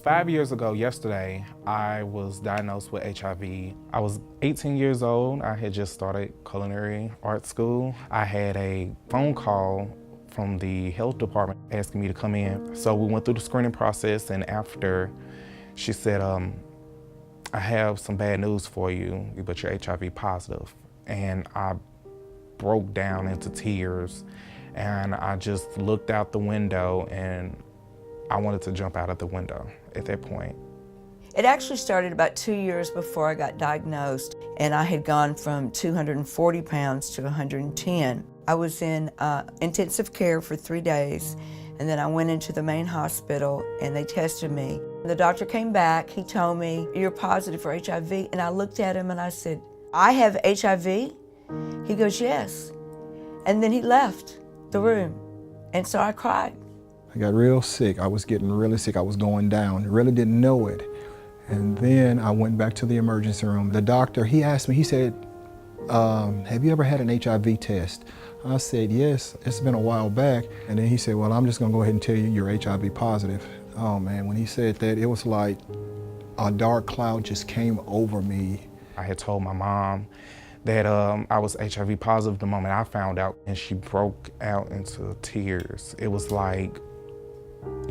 5 years ago yesterday, I was diagnosed with HIV. I was 18 years old. I had just started culinary art school. I had a phone call from the health department asking me to come in. So we went through the screening process, and after, she said, I have some bad news for you, but you're HIV positive. And I broke down into tears, and I just looked out the window, and I wanted to jump out of the window at that point. It actually started about 2 years before I got diagnosed, and I had gone from 240 pounds to 110. I was in intensive care for 3 days, and then I went into the main hospital and they tested me. The doctor came back, he told me, "You're positive for HIV," and I looked at him and I said, "I have HIV?" He goes, "Yes." And then he left the room, and so I cried. I got real sick. I was getting really sick. I was going down. Really didn't know it. And then I went back to the emergency room. The doctor, he asked me, he said, have you ever had an HIV test? I said, yes, it's been a while back. And then he said, well, I'm just gonna go ahead and tell you you're HIV positive. Oh man, when he said that, it was like a dark cloud just came over me. I had told my mom that I was HIV positive the moment I found out, and she broke out into tears. It was like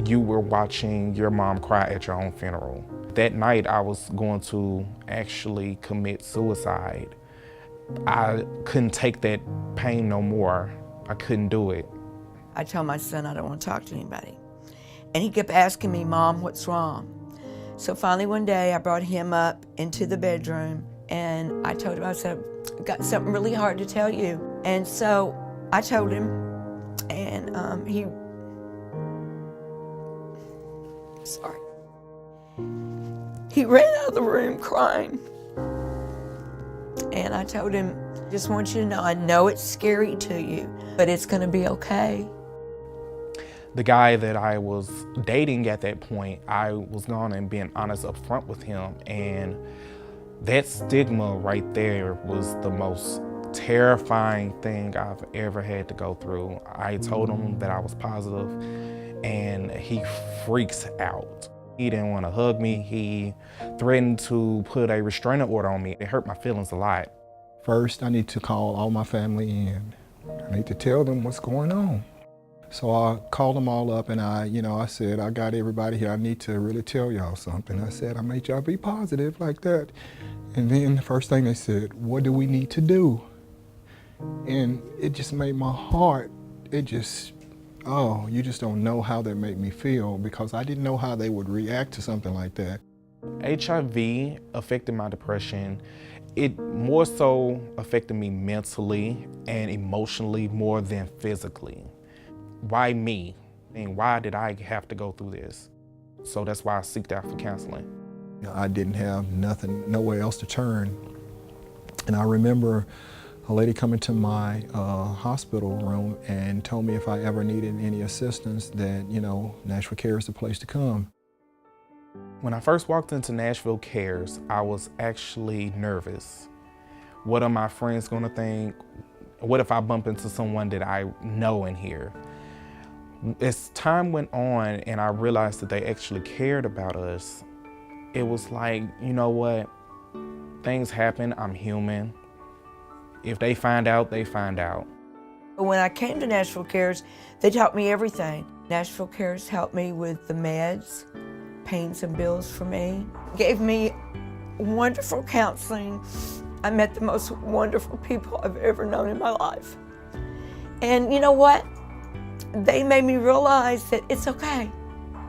you were watching your mom cry at your own funeral. That night I was going to actually commit suicide. I couldn't take that pain no more. I couldn't do it. I told my son I don't want to talk to anybody. And he kept asking me, "Mom, what's wrong?" So finally one day I brought him up into the bedroom and I told him, I said, "I've got something really hard to tell you." And so I told him, and he ran out of the room crying. And I told him, "Just want you to know, I know it's scary to you, but it's gonna be okay." The guy that I was dating at that point, I was gone and being honest up front with him, and that stigma right there was the most terrifying thing I've ever had to go through. I told him that I was positive, and he freaks out. He didn't want to hug me. He threatened to put a restraining order on me. It hurt my feelings a lot. First, I need to call all my family in. I need to tell them what's going on. So I called them all up and I said, I got everybody here. I need to really tell y'all something. I said, I'm HIV positive like that. And then the first thing they said, what do we need to do? And it just made my heart, oh, you just don't know how that made me feel, because I didn't know how they would react to something like that. HIV affected my depression. It more so affected me mentally and emotionally more than physically. Why me? And why did I have to go through this? So that's why I sought out for counseling. I didn't have nothing, nowhere else to turn. And I remember a lady coming to my hospital room and told me if I ever needed any assistance that, Nashville CARES is the place to come. When I first walked into Nashville CARES, I was actually nervous. What are my friends gonna think? What if I bump into someone that I know in here? As time went on and I realized that they actually cared about us, it was like, you know what? Things happen, I'm human. If they find out, they find out. When I came to Nashville CARES, they taught me everything. Nashville CARES helped me with the meds, paying some bills for me, gave me wonderful counseling. I met the most wonderful people I've ever known in my life. And you know what? They made me realize that it's okay.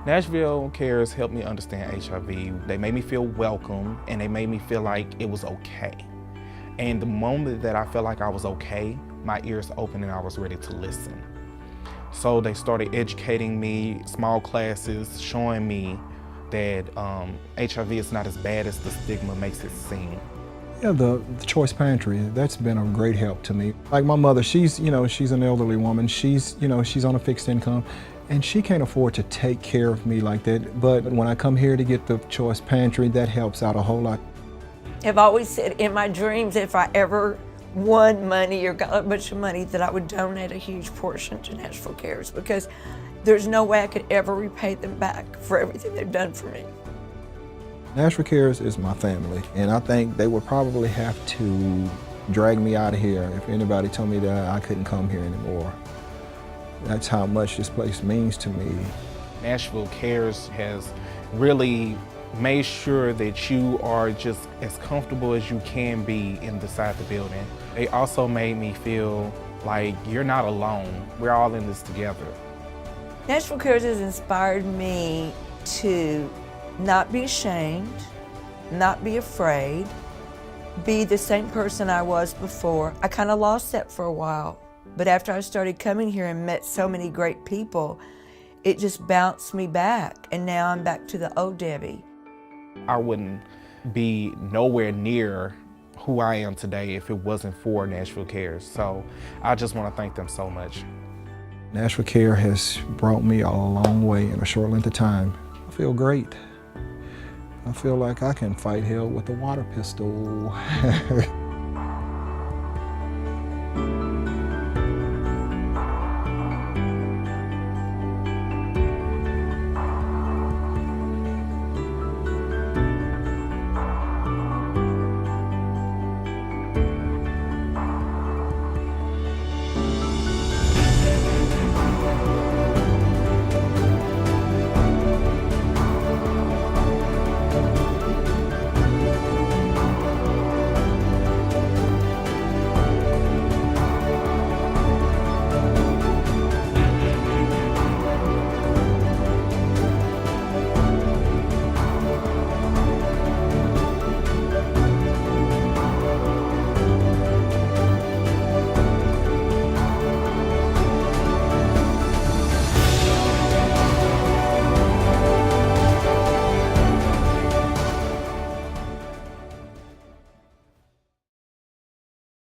Nashville CARES helped me understand HIV. They made me feel welcome, and they made me feel like it was okay. And the moment that I felt like I was okay, my ears opened and I was ready to listen. So they started educating me, small classes, showing me that HIV is not as bad as the stigma makes it seem. Yeah, the choice pantry, that's been a great help to me. Like my mother, she's an elderly woman. She's on a fixed income, and she can't afford to take care of me like that. But when I come here to get the choice pantry, that helps out a whole lot. I've always said in my dreams, if I ever won money or got a bunch of money, that I would donate a huge portion to Nashville CARES, because There's no way I could ever repay them back for everything they've done for me. Nashville CARES is my family, and I think they would probably have to drag me out of here if anybody told me that I couldn't come here anymore. That's how much this place means to me. Nashville CARES has really made sure that you are just as comfortable as you can be inside the building. They also made me feel like you're not alone. We're all in this together. Nashville CARES has inspired me to not be ashamed, not be afraid, be the same person I was before. I kind of lost that for a while, but after I started coming here and met so many great people, it just bounced me back, and now I'm back to the old Debbie. I wouldn't be nowhere near who I am today if it wasn't for Nashville CARES. So I just want to thank them so much. Nashville CARES has brought me a long way in a short length of time. I feel great. I feel like I can fight hell with a water pistol.